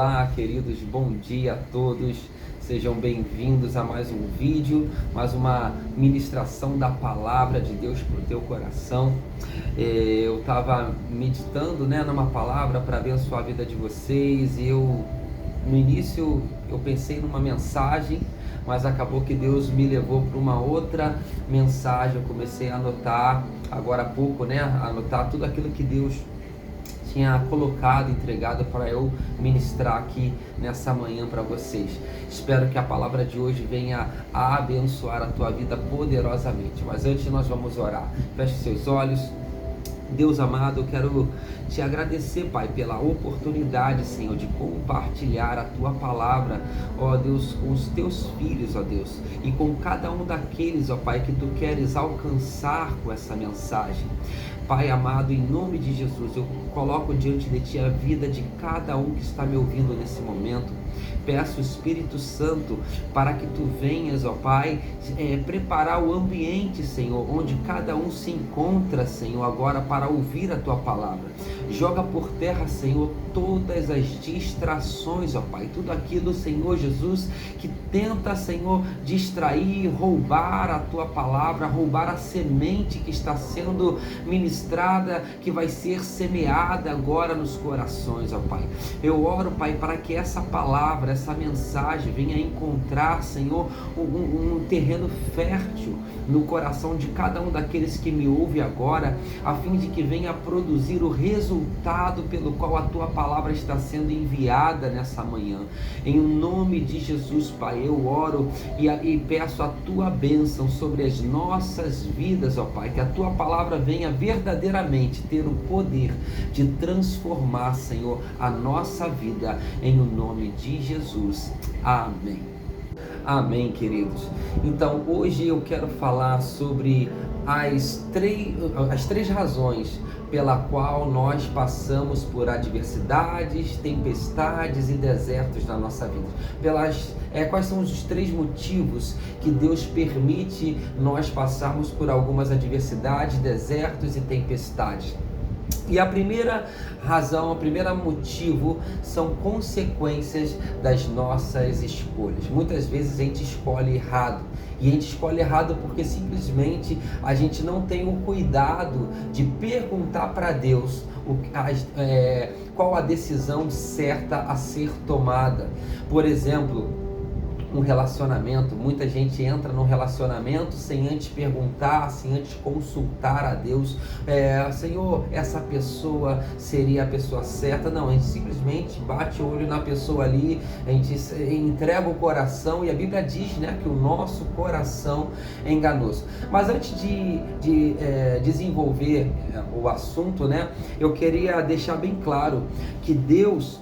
Olá, queridos, bom dia a todos. Sejam bem-vindos a mais um vídeo, mais uma ministração da palavra de Deus para o teu coração. Eu estava meditando, numa palavra para abençoar a vida de vocês e no início eu pensei numa mensagem, mas acabou que Deus me levou para uma outra mensagem. Eu comecei a anotar agora há pouco, a anotar tudo aquilo que Deus tinha colocado, entregado para eu ministrar aqui nessa manhã para vocês. Espero que a palavra de hoje venha a abençoar a tua vida poderosamente. Mas antes nós vamos orar. Feche seus olhos. Deus amado, eu quero te agradecer, Pai, pela oportunidade, Senhor, de compartilhar a tua palavra, ó Deus, com os teus filhos, ó Deus, e com cada um daqueles, ó Pai, que tu queres alcançar com essa mensagem. Pai amado, em nome de Jesus, eu coloco diante de Ti a vida de cada um que está me ouvindo nesse momento. Peço, Espírito Santo, para que Tu venhas, ó Pai, preparar o ambiente, Senhor, onde cada um se encontra, Senhor, agora para ouvir a Tua palavra. Joga por terra, Senhor, todas as distrações, ó Pai, tudo aquilo, Senhor Jesus, que tenta, Senhor, distrair, roubar a Tua palavra, roubar a semente que está sendo ministrada, que vai ser semeada agora nos corações, ó Pai. Eu oro, Pai, para que essa palavra, essa mensagem venha encontrar, Senhor, um terreno fértil no coração de cada um daqueles que me ouve agora, a fim de que venha produzir o resultado pelo qual a Tua palavra está sendo enviada nessa manhã. Em nome de Jesus, Pai, eu oro e peço a Tua bênção sobre as nossas vidas, ó Pai, que a Tua palavra venha verdadeiramente ter o poder de transformar, Senhor, a nossa vida, em o nome de Jesus. Amém. Amém, queridos. Então, hoje eu quero falar sobre as três razões pela qual nós passamos por adversidades, tempestades e desertos na nossa vida. Quais são os três motivos que Deus permite nós passarmos por algumas adversidades, desertos e tempestades? E a primeira razão, o primeiro motivo são consequências das nossas escolhas. Muitas vezes a gente escolhe errado. E a gente escolhe errado porque simplesmente a gente não tem o cuidado de perguntar para Deus qual a decisão certa a ser tomada. Por exemplo, um relacionamento, muita gente entra num relacionamento sem antes perguntar, sem antes consultar a Deus, Senhor, essa pessoa seria a pessoa certa? Não, a gente simplesmente bate o olho na pessoa ali, a gente entrega o coração, e a Bíblia diz, que o nosso coração é enganoso. Mas antes de desenvolver o assunto, eu queria deixar bem claro que Deus,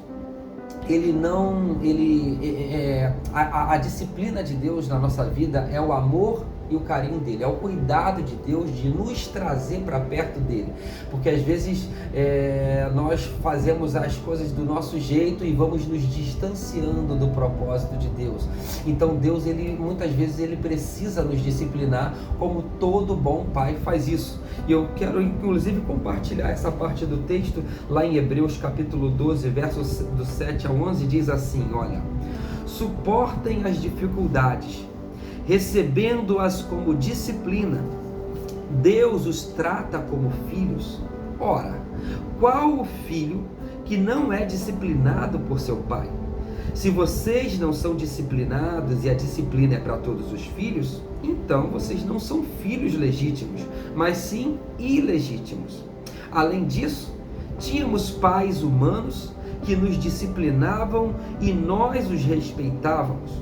a disciplina de Deus na nossa vida é o amor e o carinho dele, é o cuidado de Deus de nos trazer para perto dele, porque às vezes nós fazemos as coisas do nosso jeito e vamos nos distanciando do propósito de Deus. Então Deus, muitas vezes ele precisa nos disciplinar, como todo bom pai faz isso. E eu quero inclusive compartilhar essa parte do texto lá em Hebreus capítulo 12, versos do 7 ao 11, diz assim: olha, suportem as dificuldades, recebendo-as como disciplina. Deus os trata como filhos. Ora, qual o filho que não é disciplinado por seu pai? Se vocês não são disciplinados e a disciplina é para todos os filhos, então vocês não são filhos legítimos, mas sim ilegítimos. Além disso, tínhamos pais humanos que nos disciplinavam e nós os respeitávamos.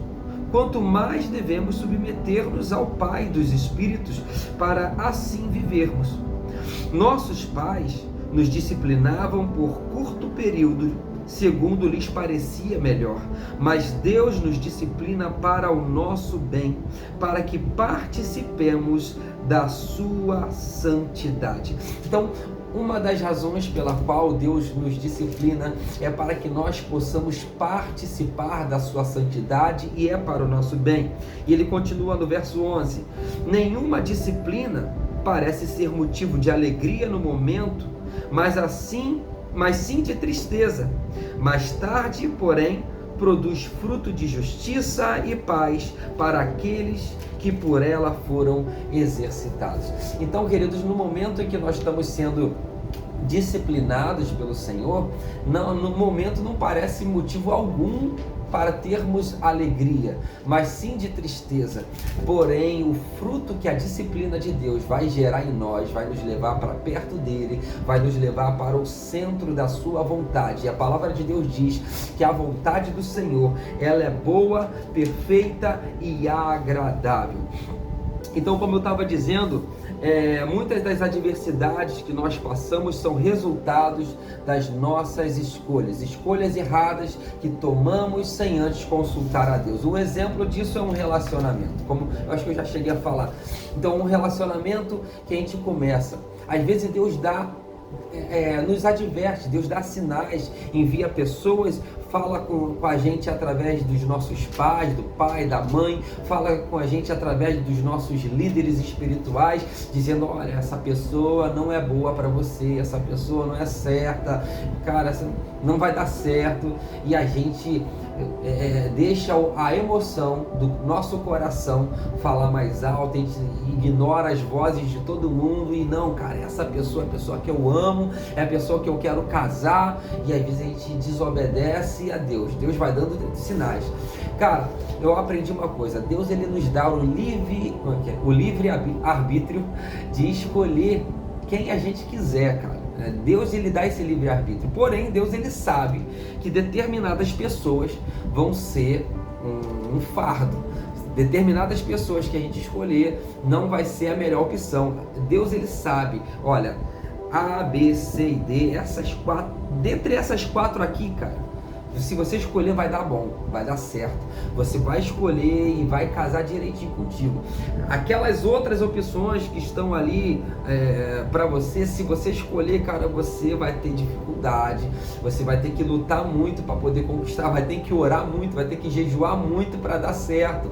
Quanto mais devemos submeter-nos ao Pai dos Espíritos para assim vivermos. Nossos pais nos disciplinavam por curto período, segundo lhes parecia melhor, mas Deus nos disciplina para o nosso bem, para que participemos da sua santidade. Então, uma das razões pela qual Deus nos disciplina é para que nós possamos participar da sua santidade, e é para o nosso bem. E ele continua no verso 11: nenhuma disciplina parece ser motivo de alegria no momento, mas assim mas sim de tristeza. Mais tarde, porém, produz fruto de justiça e paz para aqueles que por ela foram exercitados. Então, queridos, no momento em que nós estamos sendo disciplinados pelo Senhor, no momento não parece motivo algum para termos alegria, mas sim de tristeza. Porém, o fruto que a disciplina de Deus vai gerar em nós, vai nos levar para perto dele, vai nos levar para o centro da sua vontade. E a palavra de Deus diz que a vontade do Senhor, ela é boa, perfeita e agradável. Então, como eu estava dizendo, muitas das adversidades que nós passamos são resultados das nossas escolhas erradas que tomamos sem antes consultar a Deus. Um exemplo disso é um relacionamento, como eu acho que eu já cheguei a falar. Então, um relacionamento que a gente começa, às vezes Deus nos adverte, Deus dá sinais, envia pessoas, fala com a gente através dos nossos pais, do pai, da mãe, fala com a gente através dos nossos líderes espirituais, dizendo: olha, essa pessoa não é boa para você, essa pessoa não é certa, cara, não vai dar certo. E a gente deixa a emoção do nosso coração falar mais alto, a gente ignora as vozes de todo mundo e não, cara, essa pessoa é a pessoa que eu amo, é a pessoa que eu quero casar, e às vezes a gente desobedece a Deus. Deus vai dando sinais. Cara, eu aprendi uma coisa: Deus, ele nos dá o livre arbítrio de escolher quem a gente quiser, cara. Deus, ele dá esse livre-arbítrio, porém Deus, ele sabe que determinadas pessoas vão ser um fardo, determinadas pessoas que a gente escolher não vai ser a melhor opção. Deus, ele sabe, olha, A, B, C e D, dentre essas quatro aqui, cara, se você escolher vai dar bom, vai dar certo, você vai escolher e vai casar direitinho contigo. Aquelas outras opções que estão ali para você, se você escolher, cara, você vai ter dificuldade, você vai ter que lutar muito para poder conquistar, vai ter que orar muito, vai ter que jejuar muito para dar certo.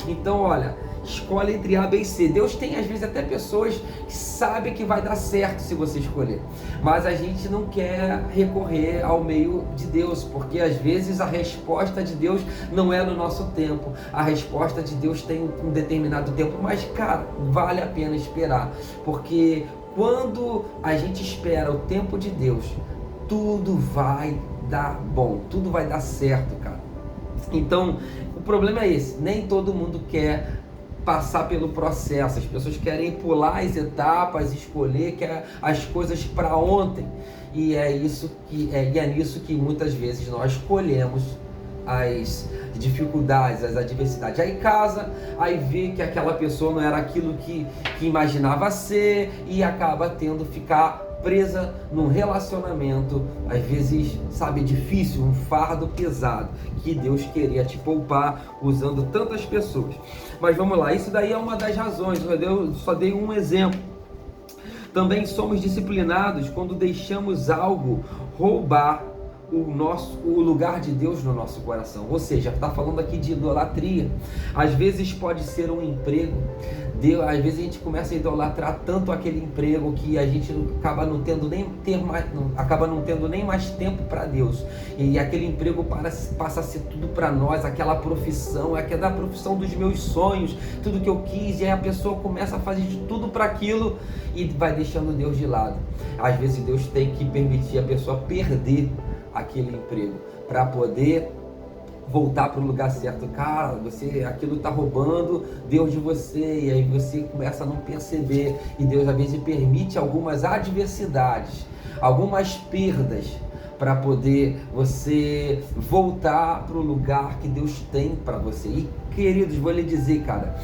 Então, olha, escolhe entre A, B e C. Deus tem às vezes até pessoas que sabem que vai dar certo se você escolher, mas a gente não quer recorrer ao meio de Deus, porque às vezes a resposta de Deus não é no nosso tempo, a resposta de Deus tem um determinado tempo, mas cara, vale a pena esperar, porque quando a gente espera o tempo de Deus, tudo vai dar bom, tudo vai dar certo, cara. Então, o problema é esse, nem todo mundo quer passar pelo processo, as pessoas querem pular as etapas, escolher as coisas para ontem, e é nisso que muitas vezes nós escolhemos as dificuldades, as adversidades. Aí casa, aí vê que aquela pessoa não era aquilo que imaginava ser e acaba tendo que ficar presa num relacionamento, às vezes, sabe, difícil, um fardo pesado, que Deus queria te poupar usando tantas pessoas. Mas vamos lá, isso daí é uma das razões, eu só dei um exemplo. Também somos disciplinados quando deixamos algo roubar o lugar de Deus no nosso coração. Ou seja, está falando aqui de idolatria. Às vezes pode ser um emprego. Às vezes a gente começa a idolatrar tanto aquele emprego que a gente acaba não tendo nem mais tempo para Deus. E aquele emprego passa a ser tudo para nós, aquela profissão, aquela profissão dos meus sonhos, tudo que eu quis, e aí a pessoa começa a fazer de tudo para aquilo e vai deixando Deus de lado. Às vezes Deus tem que permitir a pessoa perder aquele emprego para poder voltar para o lugar certo. Cara, aquilo está roubando Deus de você, e aí você começa a não perceber, e Deus às vezes permite algumas adversidades, algumas perdas, para poder você voltar para o lugar que Deus tem para você. E queridos, vou lhe dizer, cara,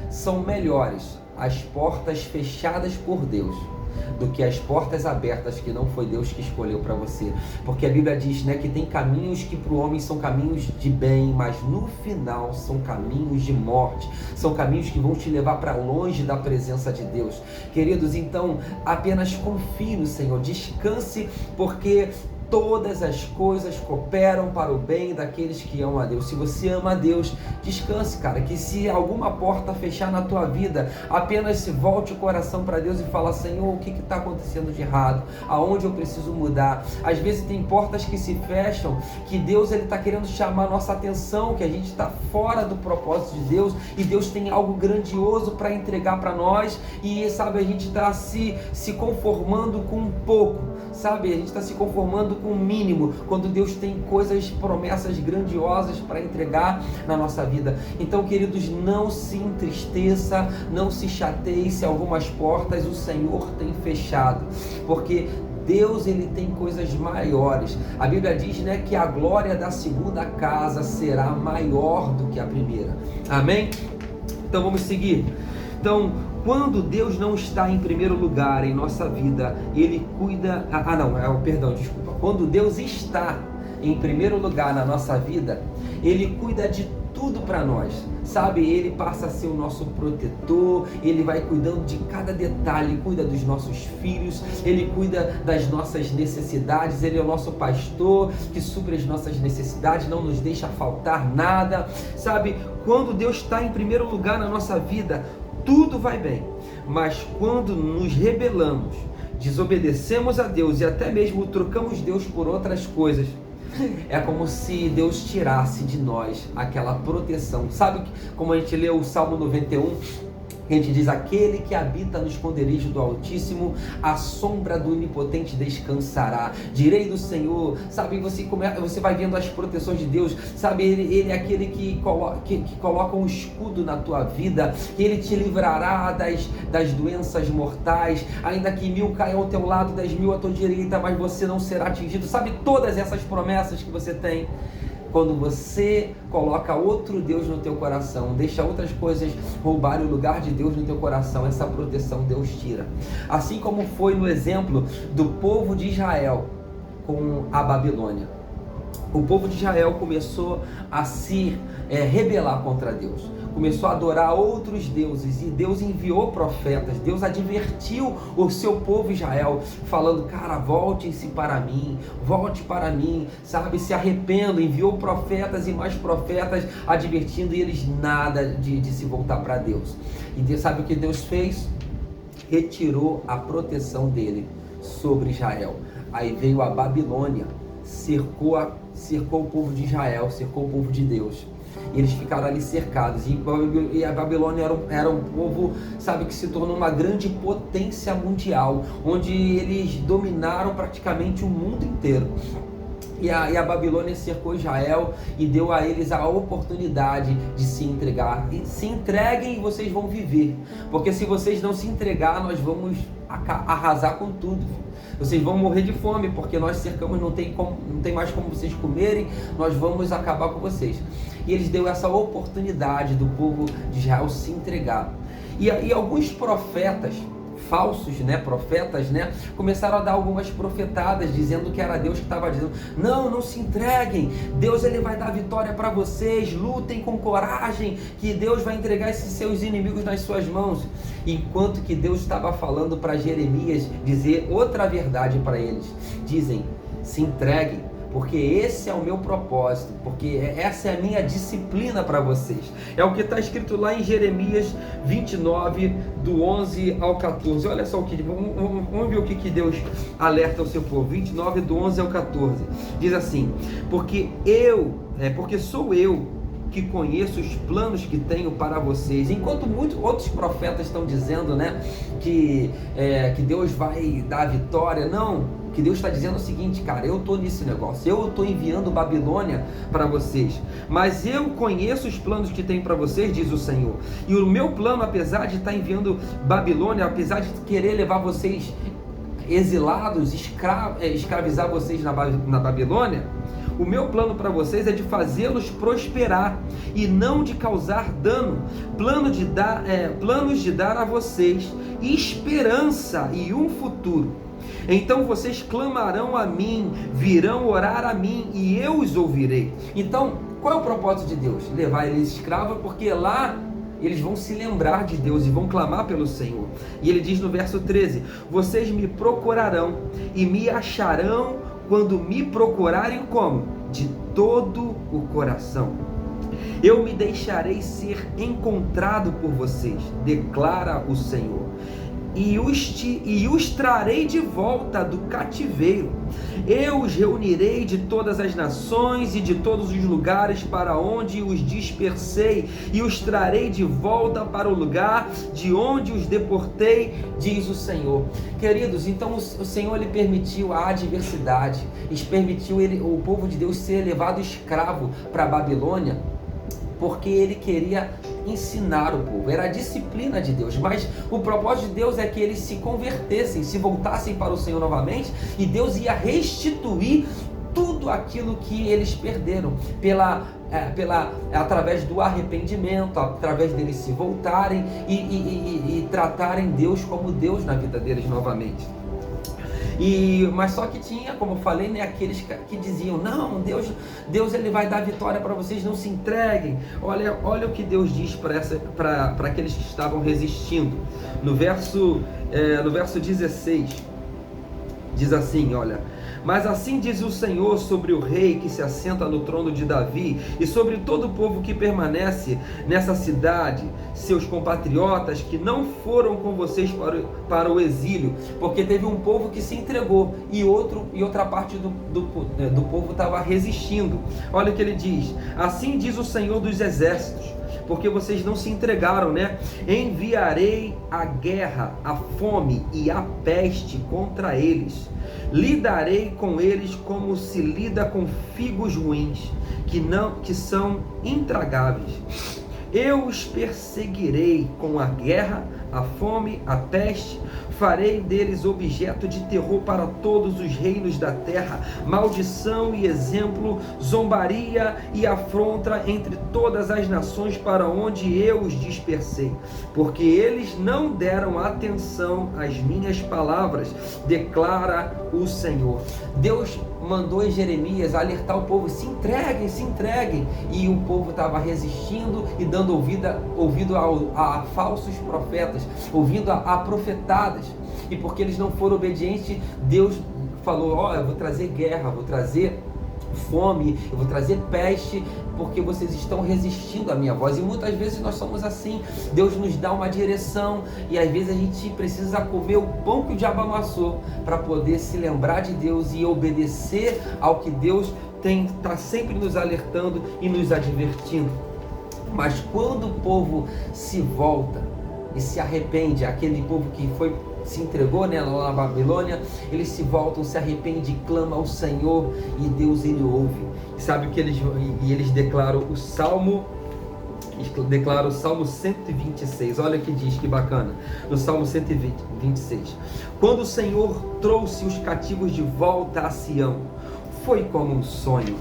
são melhores as portas fechadas por Deus do que as portas abertas que não foi Deus que escolheu para você, porque a Bíblia diz, né, que tem caminhos que para o homem são caminhos de bem, mas no final são caminhos de morte, são caminhos que vão te levar para longe da presença de Deus. Queridos, então apenas confie no Senhor, descanse, porque todas as coisas cooperam para o bem daqueles que amam a Deus. Se você ama a Deus, descanse, cara, que se alguma porta fechar na tua vida, apenas se volte o coração para Deus e fala: Senhor, o que está acontecendo de errado? Aonde eu preciso mudar? Às vezes tem portas que se fecham, que Deus está querendo chamar a nossa atenção, que a gente está fora do propósito de Deus, e Deus tem algo grandioso para entregar para nós, e sabe, a gente está se conformando com um pouco, sabe, a gente está se conformando com o mínimo, quando Deus tem coisas, promessas grandiosas para entregar na nossa vida. Então, queridos, não se entristeça, não se chateie se algumas portas o Senhor tem fechado, porque Deus, ele tem coisas maiores. A Bíblia diz, né, que a glória da segunda casa será maior do que a primeira. Amém? Então vamos seguir. Então, quando Deus não está em primeiro lugar em nossa vida, Ele cuida... Quando Deus está em primeiro lugar na nossa vida, Ele cuida de tudo para nós, sabe? Ele passa a ser o nosso protetor, Ele vai cuidando de cada detalhe, cuida dos nossos filhos, Ele cuida das nossas necessidades, Ele é o nosso pastor que supre as nossas necessidades, não nos deixa faltar nada, sabe? Quando Deus está em primeiro lugar na nossa vida, tudo vai bem. Mas quando nos rebelamos, desobedecemos a Deus e até mesmo trocamos Deus por outras coisas, é como se Deus tirasse de nós aquela proteção. Sabe como a gente lê o Salmo 91? A gente diz: aquele que habita no esconderijo do Altíssimo, a sombra do Onipotente descansará. Direi do Senhor, sabe, você vai vendo as proteções de Deus, sabe, Ele é aquele que coloca um escudo na tua vida, Ele te livrará das doenças mortais, ainda que 1000 caiam ao teu lado, 10.000 à tua direita, mas você não será atingido. Sabe, todas essas promessas que você tem. Quando você coloca outro Deus no teu coração, deixa outras coisas roubarem o lugar de Deus no teu coração, essa proteção Deus tira. Assim como foi no exemplo do povo de Israel com a Babilônia. O povo de Israel começou a se rebelar contra Deus, começou a adorar outros deuses, e Deus enviou profetas. Deus advertiu o seu povo Israel, falando: cara, voltem-se para mim, volte para mim, sabe, se arrependam. Enviou profetas e mais profetas advertindo, e eles nada de se voltar para Deus. E Deus, sabe o que Deus fez? Retirou a proteção dele sobre Israel. Aí veio a Babilônia, cercou o povo de Israel, cercou o povo de Deus. E eles ficaram ali cercados, e a Babilônia era um povo, sabe, que se tornou uma grande potência mundial, onde eles dominaram praticamente o mundo inteiro. E a Babilônia cercou Israel e deu a eles a oportunidade de se entregar. E se entreguem e vocês vão viver, porque se vocês não se entregar, nós vamos arrasar com tudo. Vocês vão morrer de fome, porque nós cercamos, não tem mais como vocês comerem, nós vamos acabar com vocês. E eles deu essa oportunidade do povo de Israel se entregar. E alguns profetas, falsos, profetas, começaram a dar algumas profetadas, dizendo que era Deus que estava dizendo: não se entreguem, Deus, ele vai dar vitória para vocês, lutem com coragem, que Deus vai entregar esses seus inimigos nas suas mãos. Enquanto que Deus estava falando para Jeremias dizer outra verdade para eles. Dizem: se entreguem, porque esse é o meu propósito, porque essa é a minha disciplina para vocês. É o que está escrito lá em Jeremias 29, do 11 ao 14. Olha só o que, vamos ver o que Deus alerta ao seu povo. 29, do 11 ao 14. Diz assim: porque sou eu que conheço os planos que tenho para vocês. Enquanto muitos outros profetas estão dizendo, que Deus vai dar a vitória, não. Que Deus está dizendo o seguinte: cara, eu estou nesse negócio, eu estou enviando Babilônia para vocês, mas eu conheço os planos que tenho para vocês, diz o Senhor. E o meu plano, apesar de estar enviando Babilônia, apesar de querer levar vocês exilados, escravizar vocês na Babilônia, o meu plano para vocês é de fazê-los prosperar e não de causar dano. Planos de dar a vocês esperança e um futuro. Então vocês clamarão a mim, virão orar a mim e eu os ouvirei. Então, qual é o propósito de Deus? Levar eles escravos, porque lá eles vão se lembrar de Deus e vão clamar pelo Senhor. E ele diz no verso 13: vocês me procurarão e me acharão quando me procurarem como? De todo o coração. Eu me deixarei ser encontrado por vocês, declara o Senhor, e os trarei de volta do cativeiro. Eu os reunirei de todas as nações e de todos os lugares para onde os dispersei, e os trarei de volta para o lugar de onde os deportei, diz o Senhor. Queridos, então o Senhor ele permitiu a adversidade, permitiu o povo de Deus ser levado escravo para a Babilônia, porque ele queria ensinar o povo, era a disciplina de Deus, mas o propósito de Deus é que eles se convertessem, se voltassem para o Senhor novamente, e Deus ia restituir tudo aquilo que eles perderam, através do arrependimento, através deles se voltarem e tratarem Deus como Deus na vida deles novamente. Mas só que tinha, como eu falei, né, aqueles que diziam: não, Deus ele vai dar vitória para vocês, não se entreguem. Olha o que Deus diz para aqueles que estavam resistindo. No verso 16, diz assim, olha: mas assim diz o Senhor sobre o rei que se assenta no trono de Davi, e sobre todo o povo que permanece nessa cidade, seus compatriotas que não foram com vocês para o exílio, porque teve um povo que se entregou e outra parte do povo estava resistindo. Olha o que ele diz: assim diz o Senhor dos exércitos, porque vocês não se entregaram, né? Enviarei a guerra, a fome e a peste contra eles. Lidarei com eles como se lida com figos ruins, que são intragáveis. Eu os perseguirei com a guerra, a fome, a peste, farei deles objeto de terror para todos os reinos da terra, maldição e exemplo, zombaria e afronta entre todas as nações para onde eu os dispersei, porque eles não deram atenção às minhas palavras, declara o Senhor. Deus mandou Jeremias alertar o povo: se entreguem, e o povo estava resistindo e dando ouvido a falsos profetas, ouvindo a profetadas, e porque eles não foram obedientes, Deus falou: eu vou trazer guerra, vou trazer fome, eu vou trazer peste, porque vocês estão resistindo à minha voz. E muitas vezes nós somos assim. Deus nos dá uma direção e às vezes a gente precisa comer o pão que o diabo amassou para poder se lembrar de Deus e obedecer ao que Deus está sempre nos alertando e nos advertindo. Mas quando o povo se volta e se arrepende, aquele povo que se entregou, né, lá na Babilônia, eles se voltam, se arrependem, clamam ao Senhor, e Deus ele ouve. Sabe o que eles declaram o Salmo 126, olha que diz, que bacana, no Salmo 126: quando o Senhor trouxe os cativos de volta a Sião, foi como um sonho.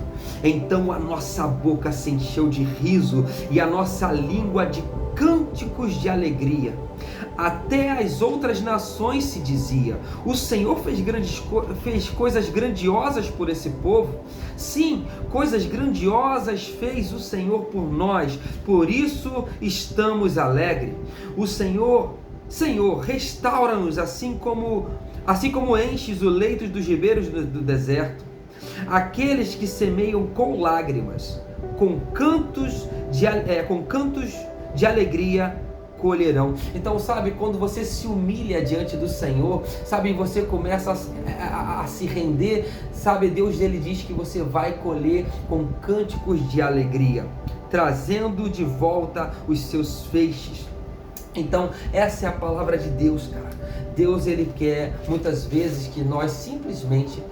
Então a nossa boca se encheu de riso e a nossa língua de cânticos de alegria. Até as outras nações se dizia: o Senhor fez coisas grandiosas por esse povo. Sim, coisas grandiosas fez o Senhor por nós, por isso estamos alegres. O Senhor, restaura-nos assim como enches o leito dos ribeiros do deserto. Aqueles que semeiam com lágrimas, com cantos de alegria colherão. Então, sabe, quando você se humilha diante do Senhor, sabe, você começa a se render, sabe, Deus ele diz que você vai colher com cânticos de alegria, trazendo de volta os seus feixes. Então, essa é a palavra de Deus, cara. Deus ele quer muitas vezes que nós simplesmente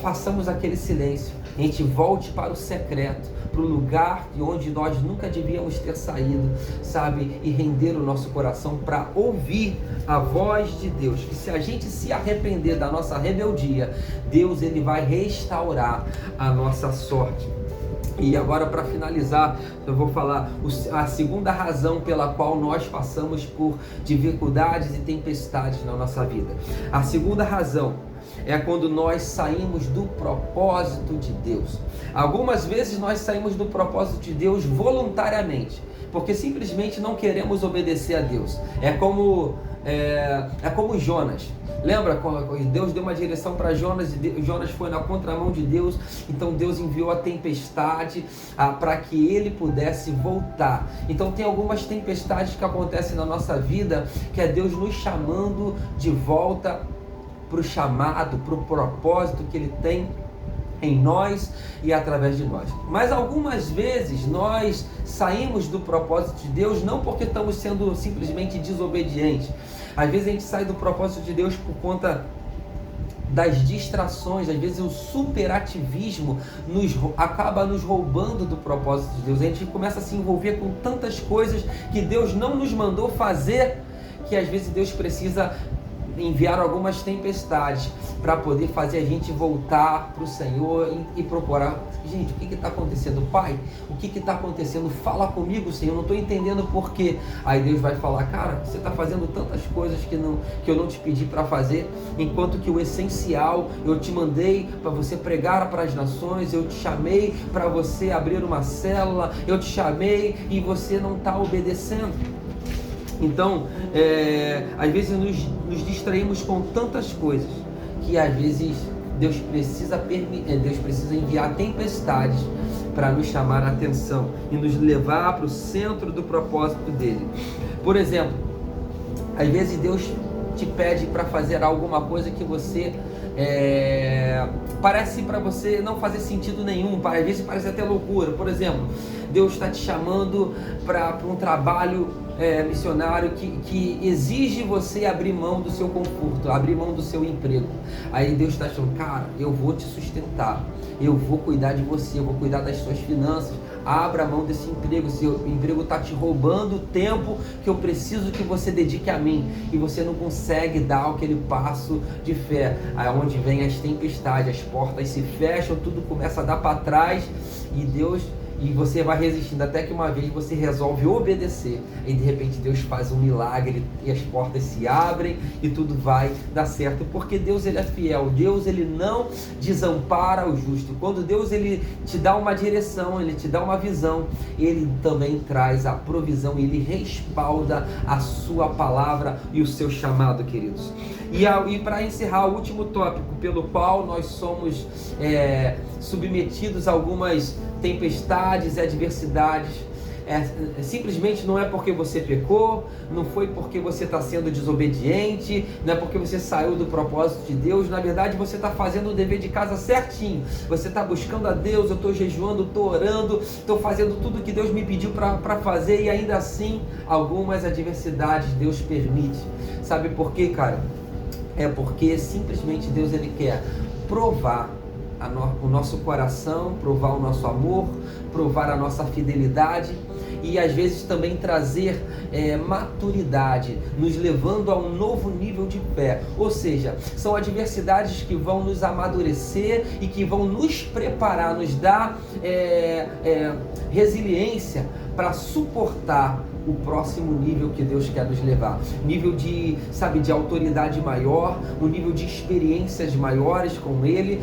façamos aquele silêncio, a gente volte para o secreto, para o lugar de onde nós nunca devíamos ter saído, sabe, e render o nosso coração para ouvir a voz de Deus. Que se a gente se arrepender da nossa rebeldia, Deus ele vai restaurar a nossa sorte. E agora, para finalizar, eu vou falar a segunda razão pela qual nós passamos por dificuldades e tempestades na nossa vida. A segunda razão é quando nós saímos do propósito de Deus. Algumas vezes nós saímos do propósito de Deus voluntariamente, porque simplesmente não queremos obedecer a Deus. É como é como Jonas. Lembra quando Deus deu uma direção para Jonas e Jonas foi na contramão de Deus? Então Deus enviou a tempestade para que ele pudesse voltar. Então tem algumas tempestades que acontecem na nossa vida, que é Deus nos chamando de volta para o chamado, para o propósito que Ele tem em nós e através de nós. Mas algumas vezes nós saímos do propósito de Deus não porque estamos sendo simplesmente desobedientes. Às vezes a gente sai do propósito de Deus por conta das distrações. Às vezes o superativismo acaba nos roubando do propósito de Deus. A gente começa a se envolver com tantas coisas que Deus não nos mandou fazer, que às vezes Deus precisa enviar algumas tempestades para poder fazer a gente voltar para o Senhor e procurar. Gente, o que está acontecendo? Pai, o que está acontecendo? Fala comigo, Senhor, não estou entendendo por quê. Aí Deus vai falar, cara, você está fazendo tantas coisas que eu não te pedi para fazer, enquanto que o essencial, eu te mandei para você pregar para as nações, eu te chamei para você abrir uma célula, eu te chamei e você não está obedecendo. Então, às vezes nos distraímos com tantas coisas que às vezes Deus precisa enviar tempestades para nos chamar a atenção e nos levar para o centro do propósito dele. Por exemplo, às vezes Deus te pede para fazer alguma coisa que você parece para você não fazer sentido nenhum, às vezes parece até loucura. Por exemplo, Deus está te chamando para um trabalho missionário que exige você abrir mão do seu conforto, abrir mão do seu emprego. Aí Deus está achando, cara, eu vou te sustentar, eu vou cuidar de você, eu vou cuidar das suas finanças. Abra mão desse emprego, seu emprego está te roubando o tempo que eu preciso que você dedique a mim, e você não consegue dar aquele passo de fé. Aí é onde vem as tempestades, as portas se fecham, tudo começa a dar para trás, e você vai resistindo até que uma vez você resolve obedecer, e de repente Deus faz um milagre e as portas se abrem e tudo vai dar certo, porque Deus ele é fiel. Deus ele não desampara o justo. Quando Deus ele te dá uma direção, ele te dá uma visão, ele também traz a provisão, ele respalda a sua palavra e o seu chamado, queridos. E para encerrar, o último tópico pelo qual nós somos submetidos a algumas tempestades e adversidades, simplesmente não é porque você pecou, não foi porque você está sendo desobediente, não é porque você saiu do propósito de Deus. Na verdade você está fazendo o dever de casa certinho, você está buscando a Deus, eu estou jejuando, estou orando, estou fazendo tudo que Deus me pediu para fazer, e ainda assim algumas adversidades Deus permite. Sabe por quê, cara? É porque simplesmente Deus ele quer provar o nosso coração, provar o nosso amor, provar a nossa fidelidade, e às vezes também trazer maturidade, nos levando a um novo nível de fé. Ou seja, são adversidades que vão nos amadurecer e que vão nos preparar, nos dar resiliência para suportar o próximo nível que Deus quer nos levar, nível de autoridade maior, um nível de experiências maiores com Ele,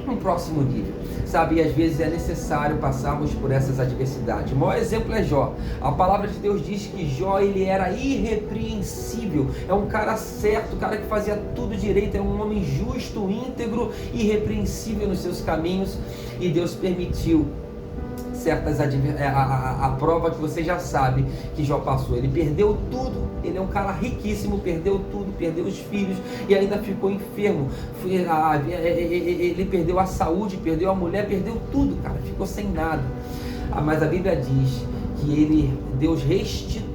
um próximo nível, e às vezes é necessário passarmos por essas adversidades. O maior exemplo é Jó. A palavra de Deus diz que Jó ele era irrepreensível, é um cara certo, um cara que fazia tudo direito, é um homem justo, íntegro, irrepreensível nos seus caminhos, e Deus permitiu a prova que você já sabe que Jó passou. Ele perdeu tudo, ele é um cara riquíssimo, perdeu tudo, perdeu os filhos e ainda ficou enfermo. Ele perdeu a saúde, perdeu a mulher, perdeu tudo, cara, ficou sem nada. Mas a Bíblia diz que Deus restituiu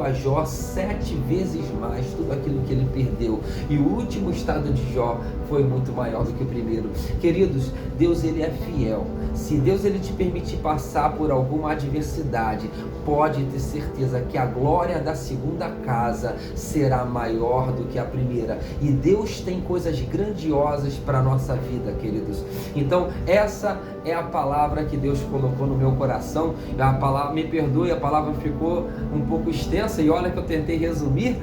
a Jó 7 vezes mais tudo aquilo que ele perdeu, e o último estado de Jó foi muito maior do que o primeiro. Queridos, Deus ele é fiel. Se Deus ele te permitir passar por alguma adversidade, pode ter certeza que a glória da segunda casa será maior do que a primeira, e Deus tem coisas grandiosas para a nossa vida, queridos. Então essa é a palavra que Deus colocou no meu coração. A palavra, me perdoe, a palavra ficou um pouco extensa, e olha que eu tentei resumir,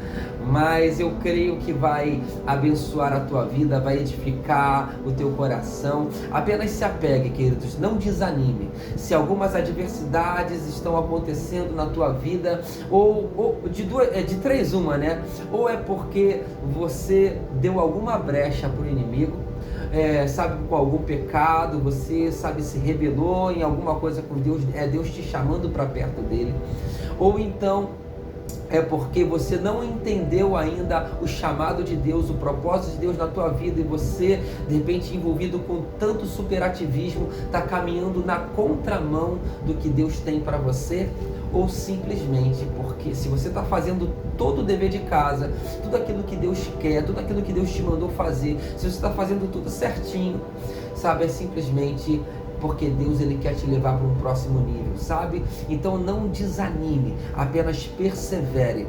mas eu creio que vai abençoar a tua vida, vai edificar o teu coração. Apenas se apegue, queridos, não desanime. Se algumas adversidades estão acontecendo na tua vida, ou de três uma, né? Ou é porque você deu alguma brecha para o inimigo, sabe, com algum pecado, você sabe, se rebelou em alguma coisa com Deus, Deus te chamando para perto dele, ou então é porque você não entendeu ainda o chamado de Deus, o propósito de Deus na tua vida, e você, de repente, envolvido com tanto superativismo, está caminhando na contramão do que Deus tem para você, ou simplesmente porque se você está fazendo todo o dever de casa, tudo aquilo que Deus quer, tudo aquilo que Deus te mandou fazer, se você está fazendo tudo certinho, sabe, é simplesmente porque Deus, Ele quer te levar para um próximo nível, sabe? Então não desanime, apenas persevere.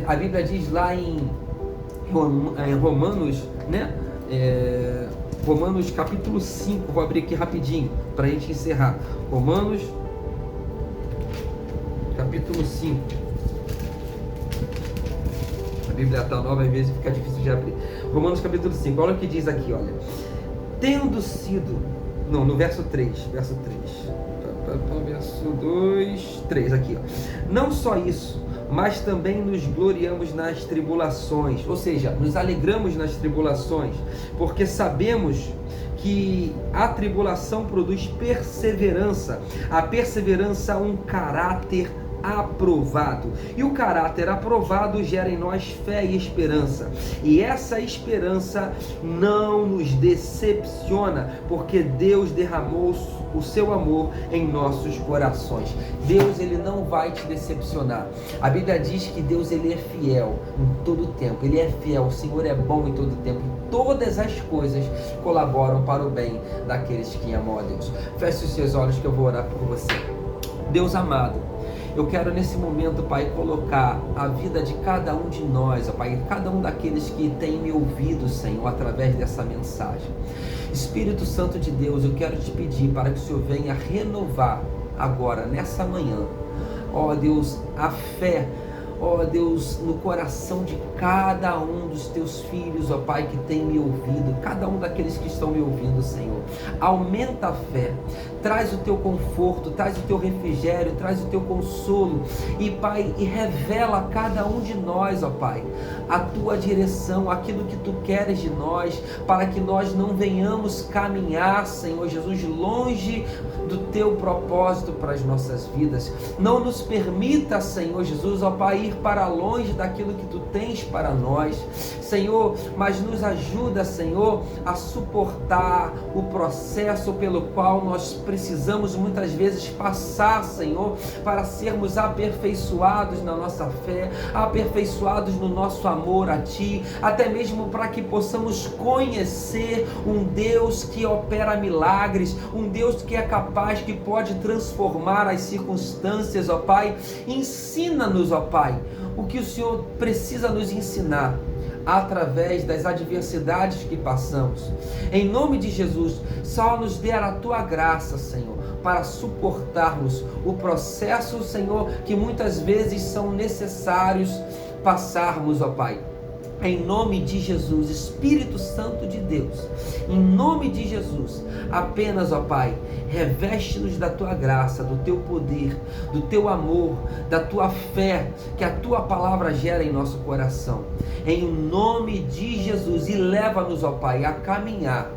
A Bíblia diz lá em Romanos, né? Romanos capítulo 5, vou abrir aqui rapidinho para a gente encerrar. Romanos capítulo 5. A Bíblia está nova, às vezes fica difícil de abrir. Romanos capítulo 5, olha o que diz aqui, olha. Tendo sido... Não, no verso 3, verso 2, 3 aqui, ó. Não só isso, mas também nos gloriamos nas tribulações, ou seja, nos alegramos nas tribulações, porque sabemos que a tribulação produz perseverança, a perseverança um caráter aprovado, e o caráter aprovado gera em nós fé e esperança, e essa esperança não nos decepciona, porque Deus derramou o seu amor em nossos corações. Deus, Ele não vai te decepcionar. A Bíblia diz que Deus, Ele é fiel em todo o tempo, Ele é fiel, o Senhor é bom em todo o tempo, todas as coisas colaboram para o bem daqueles que amam a Deus. Feche os seus olhos que eu vou orar por você. Deus amado, eu quero nesse momento, Pai, colocar a vida de cada um de nós, ó Pai, cada um daqueles que tem me ouvido, Senhor, através dessa mensagem. Espírito Santo de Deus, eu quero te pedir para que o Senhor venha renovar agora, nessa manhã, ó Deus, a fé, ó Deus, no coração de cada um dos teus filhos, ó Pai, que tem me ouvido, cada um daqueles que estão me ouvindo, Senhor. Aumenta a fé, traz o teu conforto, traz o teu refrigério, traz o teu consolo, e Pai, e revela a cada um de nós, ó Pai, a tua direção, aquilo que tu queres de nós, para que nós não venhamos caminhar, Senhor Jesus, longe do teu propósito para as nossas vidas. Não nos permita, Senhor Jesus, ó Pai, ir para longe daquilo que tu tens para nós, Senhor, mas nos ajuda, Senhor, a suportar o processo pelo qual nós precisamos muitas vezes passar, Senhor, para sermos aperfeiçoados na nossa fé, aperfeiçoados no nosso amor a Ti, até mesmo para que possamos conhecer um Deus que opera milagres, um Deus que é capaz, que pode transformar as circunstâncias, ó Pai. Ensina-nos, ó Pai, o que o Senhor precisa nos ensinar através das adversidades que passamos. Em nome de Jesus, só nos dê a tua graça, Senhor, para suportarmos o processo, Senhor, que muitas vezes são necessários passarmos, ó Pai. Em nome de Jesus, Espírito Santo de Deus, em nome de Jesus, apenas, ó Pai, reveste-nos da tua graça, do teu poder, do teu amor, da tua fé, que a tua palavra gera em nosso coração. Em nome de Jesus, e leva-nos, ó Pai, a caminhar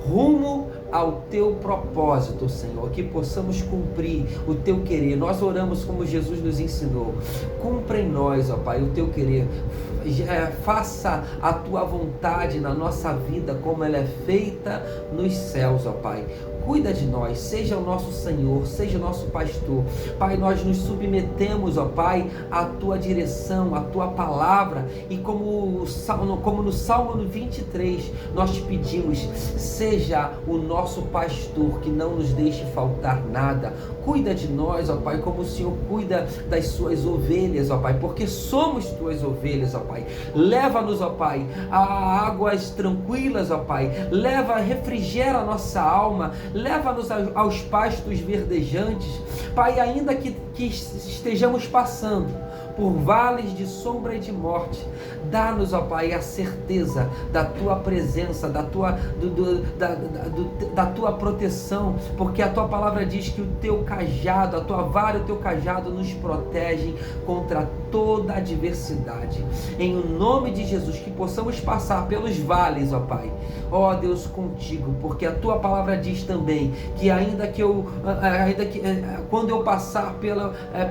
rumo ao teu propósito, Senhor, que possamos cumprir o teu querer. Nós oramos como Jesus nos ensinou. Cumpra em nós, ó Pai, o teu querer. Faça a tua vontade na nossa vida, como ela é feita nos céus, ó Pai. Cuida de nós, seja o nosso Senhor, seja o nosso pastor. Pai, nós nos submetemos, ó Pai, à tua direção, à tua palavra, e como no Salmo 23, nós te pedimos, seja o nosso pastor, que não nos deixe faltar nada. Cuida de nós, ó Pai, como o Senhor cuida das suas ovelhas, ó Pai, porque somos tuas ovelhas, ó Pai. Leva-nos, ó Pai, a águas tranquilas, ó Pai. Refrigera a nossa alma, leva-nos aos pastos verdejantes, Pai, ainda que estejamos passando por vales de sombra e de morte. Dá-nos, ó Pai, a certeza da Tua presença, da Tua proteção, porque a Tua palavra diz que o Teu cajado, a Tua vara e o Teu cajado nos protegem contra toda adversidade. Em o nome de Jesus, que possamos passar pelos vales, ó Pai, ó Deus, contigo, porque a Tua palavra diz também que quando eu passar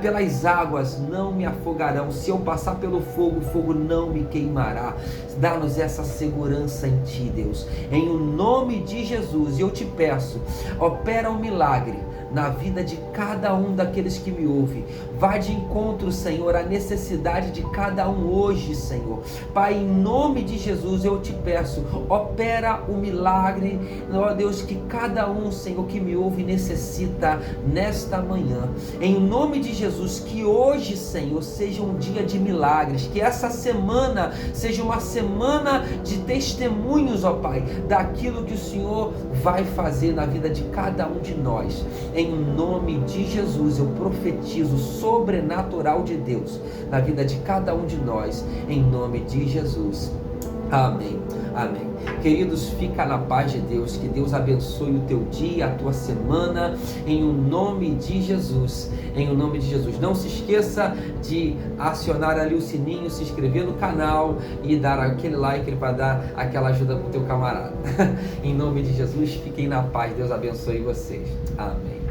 pelas águas, não me afogarão. Se eu passar pelo fogo, o fogo não me queimará. Dá-nos essa segurança em Ti, Deus, em o nome de Jesus. E eu te peço, opera um milagre na vida de cada um daqueles que me ouvem. Vai de encontro, Senhor, à necessidade de cada um hoje, Senhor. Pai, em nome de Jesus, eu te peço, opera o milagre, ó Deus, que cada um, Senhor, que me ouve necessita nesta manhã. Em nome de Jesus, que hoje, Senhor, seja um dia de milagres, que essa semana seja uma semana de testemunhos, ó Pai, daquilo que o Senhor vai fazer na vida de cada um de nós. Em nome de Jesus, eu profetizo sobrenatural de Deus na vida de cada um de nós, em nome de Jesus. Amém, amém. Queridos, fica na paz de Deus, que Deus abençoe o teu dia, a tua semana, em o nome de Jesus, em o nome de Jesus. Não se esqueça de acionar ali o sininho, se inscrever no canal e dar aquele like para dar aquela ajuda para o teu camarada. Em nome de Jesus, fiquem na paz, Deus abençoe vocês. Amém.